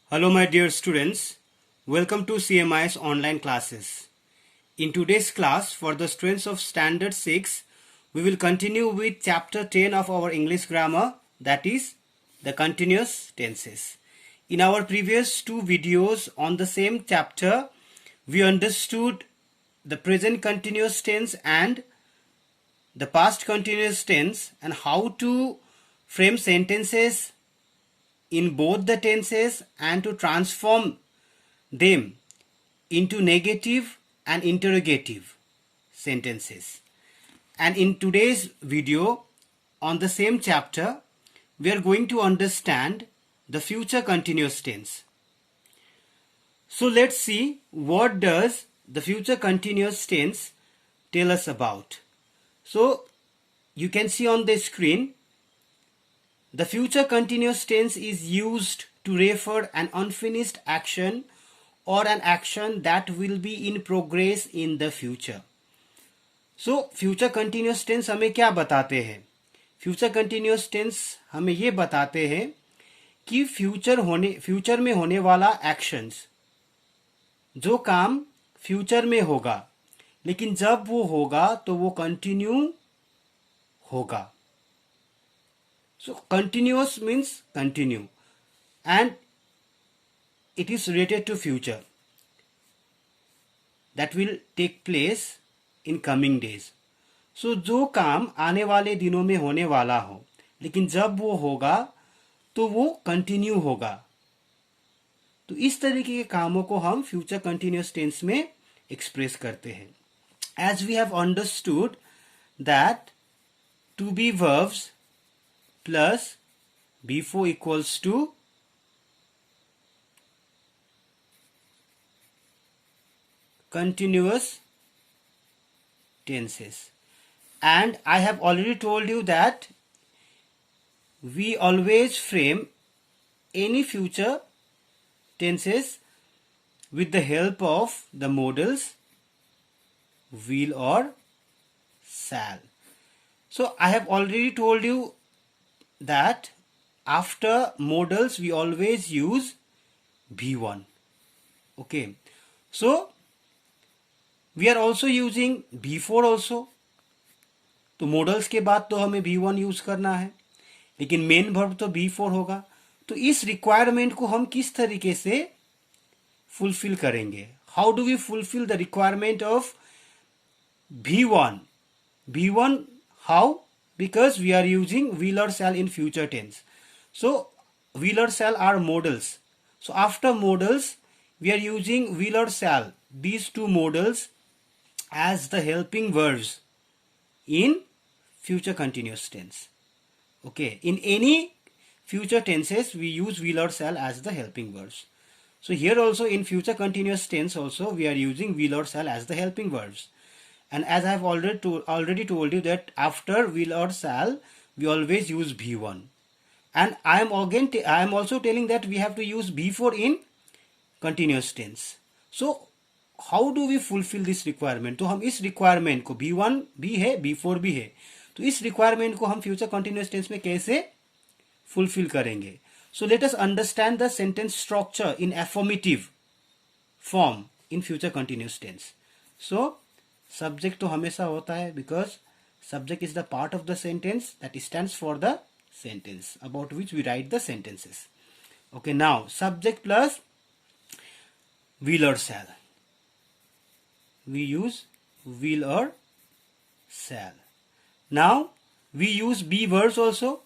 Hello my dear students, welcome to CMI's online classes. In today's class for the students of Standard 6, we will continue with chapter 10 of our English grammar, that is the continuous tenses. In our previous two videos on the same chapter, we understood the present continuous tense and the past continuous tense and how to frame sentences in both the tenses and to transform them into negative and interrogative sentences. And in today's video on the same chapter, we are going to understand the future continuous tense. So let's see what does the future continuous tense tell us about. So you can see on the screen, the future continuous tense is used to refer an unfinished action or an action that will be in progress in the future. So future continuous tense हमें क्या बताते हैं? Future continuous tense हमें ये बताते हैं कि future में होने वाला एक्शंस, जो काम फ्यूचर में होगा लेकिन जब वो होगा तो वो कंटिन्यू होगा. So continuous means continue and it is related to future that will take place in coming days. So जो काम आने वाले दिनों में होने वाला हो लेकिन जब वो होगा तो वो कंटिन्यू होगा. तो इस तरीके के कामों को हम फ्यूचर कंटिन्यूअस टेंस में एक्सप्रेस करते हैं. As we have understood that to be verbs plus before equals to continuous tenses, and I have already told you that we always frame any future tenses with the help of the modals will or shall. So I have already told you that after modals we always use V1. Okay, so we are also using B4 also. तो modals के बाद तो हमें B1 use करना है लेकिन main verb तो B4 होगा. तो इस रिक्वायरमेंट को हम किस तरीके से फुलफिल करेंगे? How do we fulfil the requirement of B1? B1 how? Because we are using will or shall in future tense. So will or shall are modals. So after modals we are using will or shall, these two modals, as the helping verbs in future continuous tense. Okay, in any future tenses we use will or shall as the helping verbs. So here also in future continuous tense also we are using will or shall as the helping verbs. And as I have already told you that after will or shall we always use B1. And I am also telling that we have to use B4 in continuous tense. So how do we fulfill this requirement? तो हम इस requirement को, B1 भी है B4 भी है, तो इस requirement को हम future continuous tense में कैसे fulfill करेंगे? So let us understand the sentence structure in affirmative form in future continuous tense. So subject तो हमेशा होता है because subject is the part of the sentence that stands for the sentence about which we write the sentences. Okay, now subject plus will or shall. We use will or shall. Now we use be verbs also.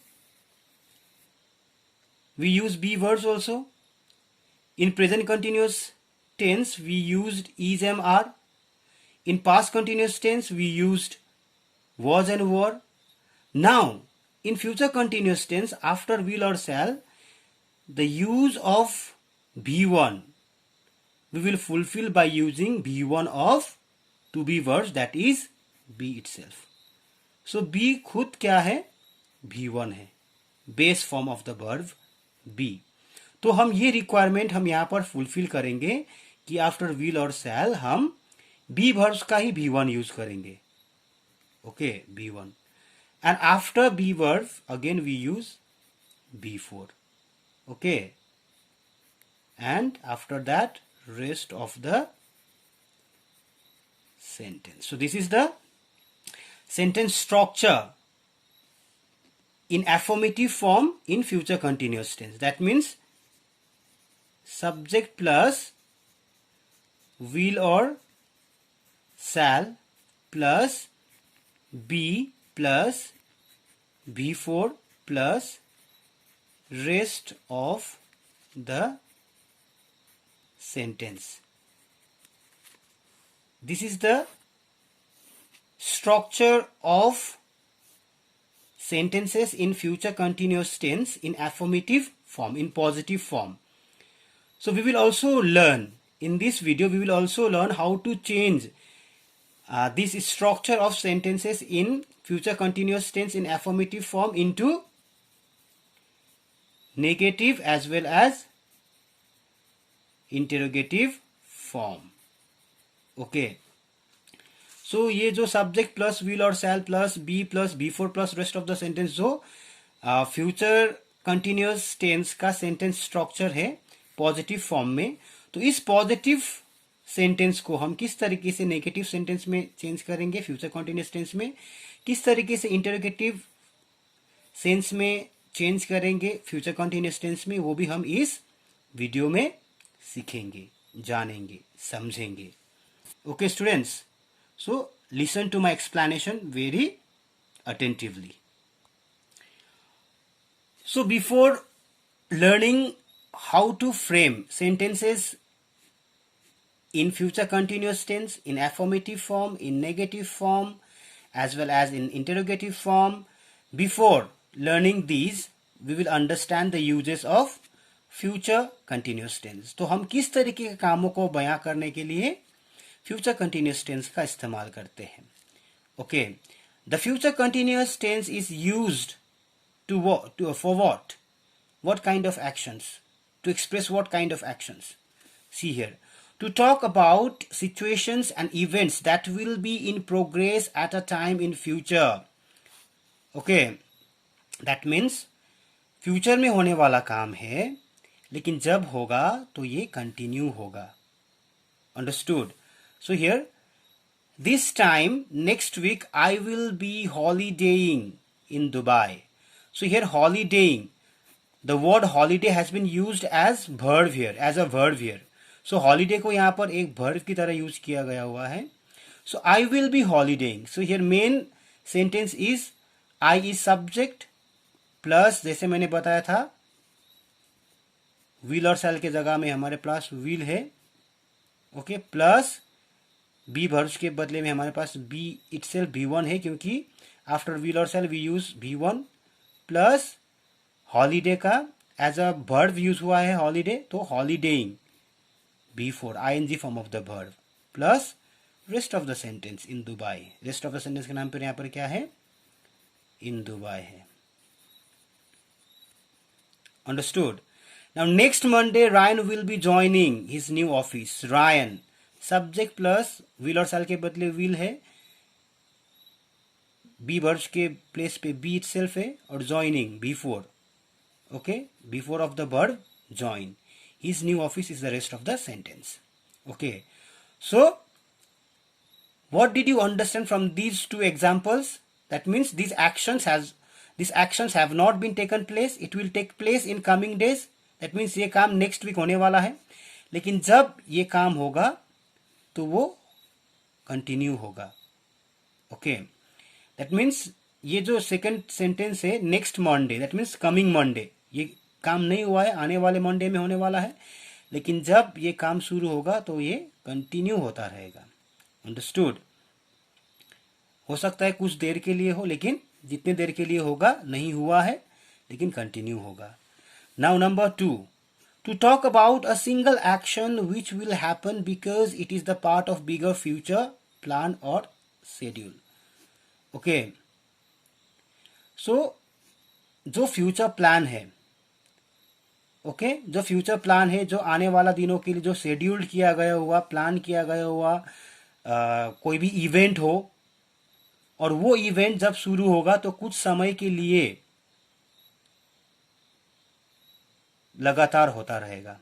In present continuous tense we used is, am, are. In past continuous tense we used was and were. Now in future continuous tense after will or shall, the use of B1 we will fulfill by using B1 of to be verbs, that is be itself. So be खुद क्या है? B1 है, base form of the verb be. तो हम ये requirement हम यहाँ पर fulfill करेंगे कि after will और shall हम be verbs का ही B1 यूज करेंगे. Okay, B1. And after be verbs again we use B4. Okay, and after that rest of the sentence. So this is the sentence structure in affirmative form in future continuous tense. That means subject plus will or shall plus be plus before plus rest of the sentence. This is the structure of sentences in future continuous tense in affirmative form, in positive form. So we will also learn, in this video we will also learn how to change this structure of sentences in future continuous tense in affirmative form into negative as well as interrogative form. Okay so ये जो subject plus will और shall plus be plus before plus rest of the sentence जो future continuous tense का sentence structure है positive form में, तो इस positive sentence को हम किस तरीके से नेगेटिव सेंटेंस में चेंज करेंगे फ्यूचर कंटिन्यूअस टेंस में, किस तरीके से इंटरोगेटिव सेंस में चेंज करेंगे फ्यूचर कंटिन्यूअस टेंस में, वो भी हम इस वीडियो में सीखेंगे, जानेंगे, समझेंगे. Okay students, so listen to my explanation very attentively. So before learning how to frame sentences in future continuous tense, in affirmative form, in negative form, as well as in interrogative form, before learning these, we will understand the uses of future continuous tense. तो हम किस तरीके के कामों को बयां करने के लिए फ्यूचर कंटिन्यूअस टेंस का इस्तेमाल करते हैं. Okay, the future continuous tense is used to for what kind of actions, to express what kind of actions. See here, to talk about situations and events that will be in progress at a time in future. Okay, that means future में होने वाला काम है, लेकिन जब होगा तो ये कंटिन्यू होगा. Understood. So here, this time next week I will be holidaying in Dubai. So here holidaying, the word holiday has been used as verb here, as a verb here. So holiday को यहाँ पर एक verb की तरह use किया गया हुआ है. So I will be holidaying. So here main sentence is I is subject plus, जैसे मैंने बताया था will और shall के जगह में हमारे पास will है. ओके, प्लस बी वर्ब्स के बदले में हमारे पास बी इटसेल्फ V1 है, क्योंकि आफ्टर विल और shall we use V1 plus holiday का एज अ वर्ब यूज हुआ है हॉलीडे, तो holidaying B4 ING form of the verb plus rest of the sentence in Dubai. Rest of the sentence के नाम पर यहाँ पर क्या है, इन दुबई है. Understood. Now next Monday Ryan will be joining his new office. Ryan subject plus will और शैल के बदले विल है, बी वर्ब्स के प्लेस पे बी इटसेल्फ है, और joining B4. Okay, before of the verb join. His new office is the rest of the sentence. Okay, so what did you understand from these two examples? That means these actions have not been taken place. It will take place in coming days. That means ये काम next week होने वाला है, लेकिन जब ये काम होगा तो वो कंटिन्यू होगा. ओके, दैट मीन्स ये जो सेकंड सेंटेंस है next Monday, that means coming Monday, ये काम नहीं हुआ है, आने वाले मंडे में होने वाला है, लेकिन जब ये काम शुरू होगा तो ये कंटिन्यू होता रहेगा. अंडरस्टूड. हो सकता है कुछ देर के लिए हो, लेकिन जितने देर के लिए होगा नहीं हुआ है, लेकिन कंटिन्यू होगा. Now number 2, to talk about a single action which will happen because it is the part of bigger future plan or schedule. Okay, so जो फ्यूचर प्लान है, ओके, जो फ्यूचर प्लान है, जो आने वाला दिनों के लिए जो शेड्यूल्ड किया गया हुआ, प्लान किया गया हुआ कोई भी इवेंट हो, और वो इवेंट जब शुरू होगा तो कुछ समय के लिए लगातार होता रहेगा,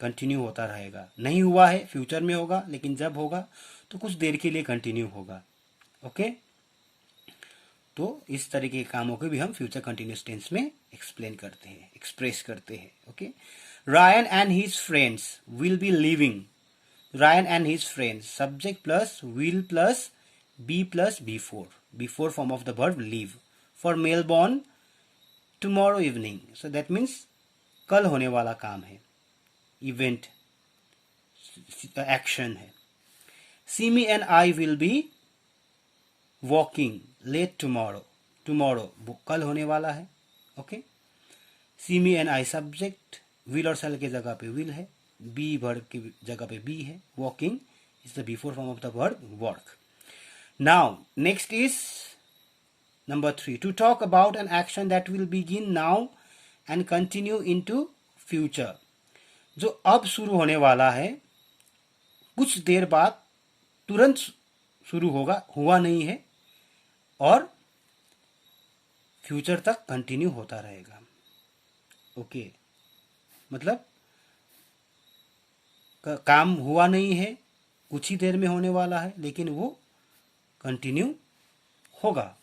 कंटिन्यू होता रहेगा। नहीं हुआ है, फ्यूचर में होगा, लेकिन जब होगा तो कुछ देर के लिए कंटिन्यू होगा। ओके, तो इस तरीके के कामों को भी हम फ्यूचर कंटिन्यूस टेंस में एक्सप्लेन करते हैं, एक्सप्रेस करते हैं। Okay, Ryan and his friends will be living. Ryan and his friends, subject plus will plus be plus before form of the verb live, for Melbourne tomorrow evening. So that means कल होने वाला काम है, event, action है। Simi and I will be walking late tomorrow कल होने वाला है। Okay, Simi and I subject, will और सेल के जगह पे विल है, बी वर्ब की जगह पे बी है, walking is the before form of the verb work. Now next is number 3, to talk about an action that will begin now and continue into future. जो अब शुरू होने वाला है, कुछ देर बाद तुरंत शुरू होगा, हुआ नहीं है, और फ्यूचर तक कंटिन्यू होता रहेगा। ओके, मतलब काम हुआ नहीं है, कुछ ही देर में होने वाला है, लेकिन वो कंटिन्यू होगा।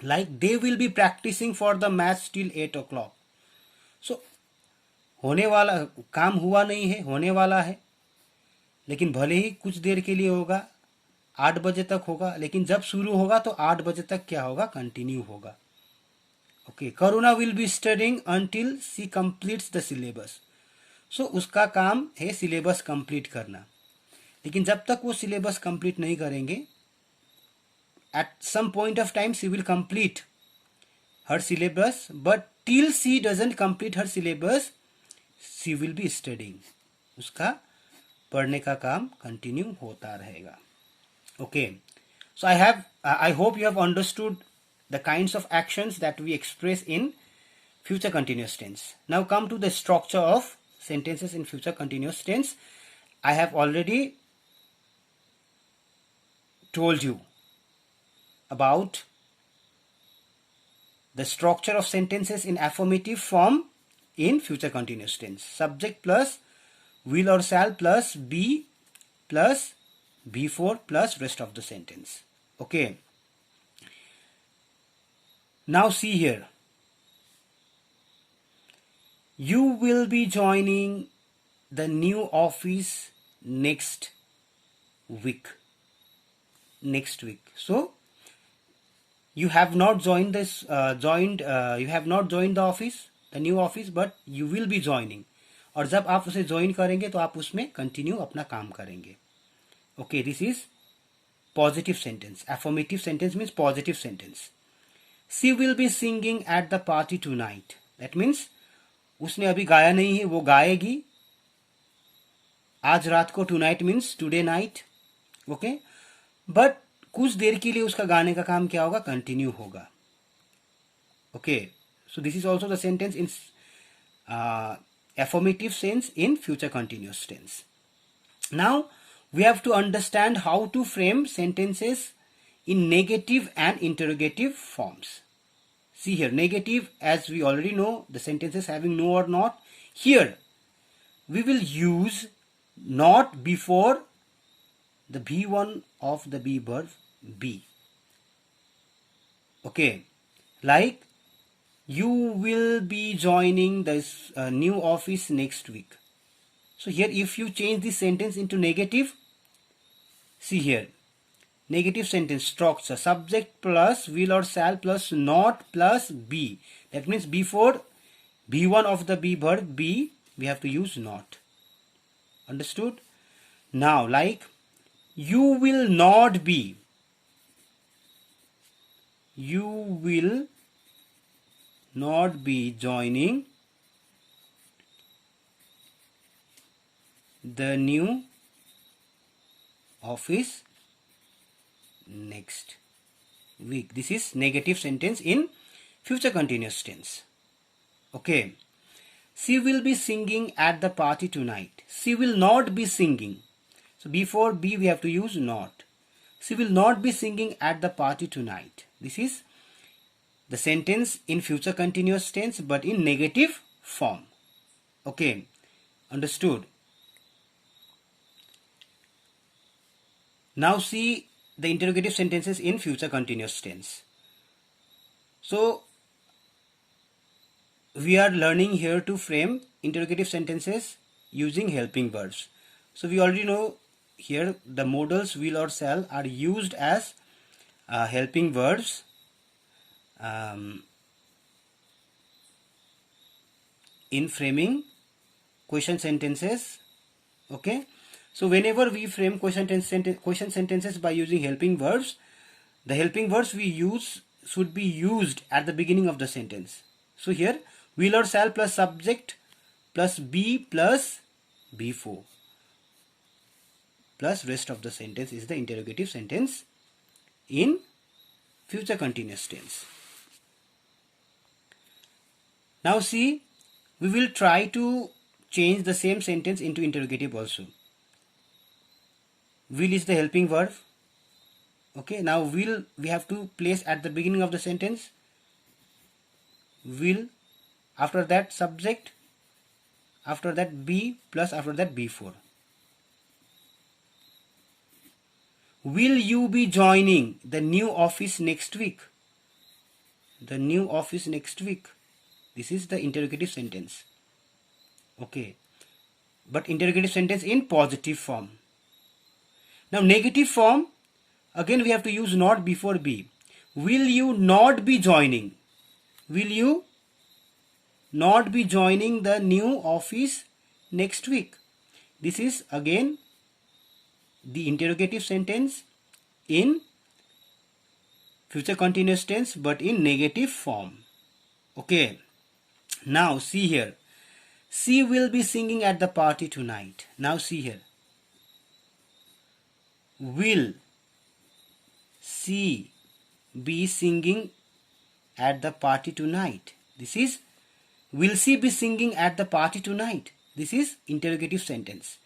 Like they will be practising for the match till 8 o'clock। So होने वाला काम हुआ नहीं है, होने वाला है, लेकिन भले ही कुछ देर के लिए होगा, 8 बजे तक होगा, लेकिन जब शुरू होगा तो 8 बजे तक क्या होगा, कंटिन्यू होगा। Okay, Karuna will be studying until she completes the syllabus. So उसका काम है सिलेबस कंप्लीट करना, लेकिन जब तक वो सिलेबस कंप्लीट नहीं करेंगे, at some point of time she will complete her syllabus, but till she doesn't complete her syllabus she will be studying. उसका पढ़ने का काम कंटिन्यू होता रहेगा। Okay, so I hope you have understood the kinds of actions that we express in future continuous tense. Now come to the structure of sentences in future continuous tense. I have already told you about the structure of sentences in affirmative form in future continuous tense. Subject plus will or shall plus be plus before plus rest of the sentence. Okay, now see here, you will be joining the new office next week. So you have not joined this you have not joined the office, the new office, but you will be joining, और जब आप उसे join करेंगे तो आप उसमें continue अपना काम करेंगे। Okay, this is positive sentence. Affirmative sentence means positive sentence. She will be singing at the party tonight. That means उसने अभी गाया नहीं है, वो गाएगी आज रात को। tonight means today night. Okay, but कुछ देर के लिए उसका गाने का काम क्या होगा, कंटिन्यू होगा। Okay, so this is also the sentence in affirmative sense in future continuous tense. Now we have to understand how to frame sentences in negative and interrogative forms. See here, negative, as we already know, the sentences having no or not. Here we will use not before the be1 of the be verb be. Okay, like you will be joining this new office next week. So here if you change this sentence into negative, see here, negative sentence structure, subject plus will or shall plus not plus be. That means before be1 of the be verb be, we have to use not. Understood? Now like you will not be, you will not be joining the new office next week. This is negative sentence in future continuous tense. Okay, she will be singing at the party tonight. She will not be singing. So before be we have to use not. She will not be singing at the party tonight. This is the sentence in future continuous tense but in negative form. Okay, understood? Now see the interrogative sentences in future continuous tense. So we are learning here to frame interrogative sentences using helping verbs. So we already know here the modals will or shall are used as helping verbs in framing question sentences. Okay, so whenever we frame question sentences by using helping verbs, the helping verbs we use should be used at the beginning of the sentence. So here will or shall plus subject plus be plus before plus rest of the sentence is the interrogative sentence in future continuous tense. Now see, we will try to change the same sentence into interrogative also. Will is the helping verb. Okay, now will we have to place at the beginning of the sentence. Will, after that subject, after that be plus after that before. Will you be joining the new office next week? The new office next week. This is the interrogative sentence. Okay, but interrogative sentence in positive form. Now negative form, again we have to use not before be. Will you not be joining? Will you not be joining the new office next week? This is again the interrogative sentence in future continuous tense but in negative form. Okay, now see here. She will be singing at the party tonight. Now see here. Will she be singing at the party tonight? This is will she be singing at the party tonight? This is interrogative sentence.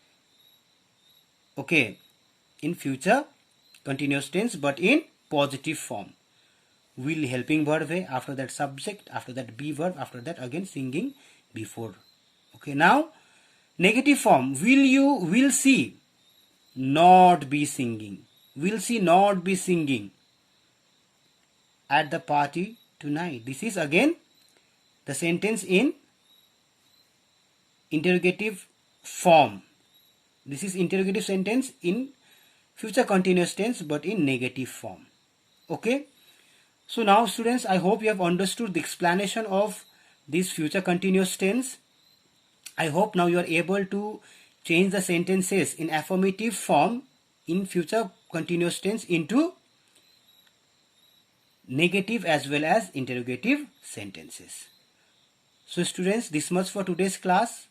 Okay, in future continuous tense but in positive form. Will helping verb way, after that subject, after that be verb, after that again singing before. Okay, now negative form. Will she not be singing? Will she not be singing at the party tonight? This is again the sentence in interrogative form. This is interrogative sentence in future continuous tense but in negative form. Okay, so now students, I hope you have understood the explanation of this future continuous tense. I hope now you are able to change the sentences in affirmative form in future continuous tense into negative as well as interrogative sentences. So students, this much for today's class.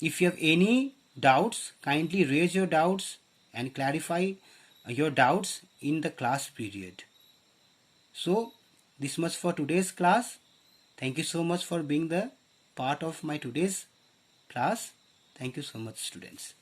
If you have any doubts, kindly raise your doubts and clarify your doubts in the class period. So this much for today's class. Thank you so much for being the part of my today's class. Thank you so much, students.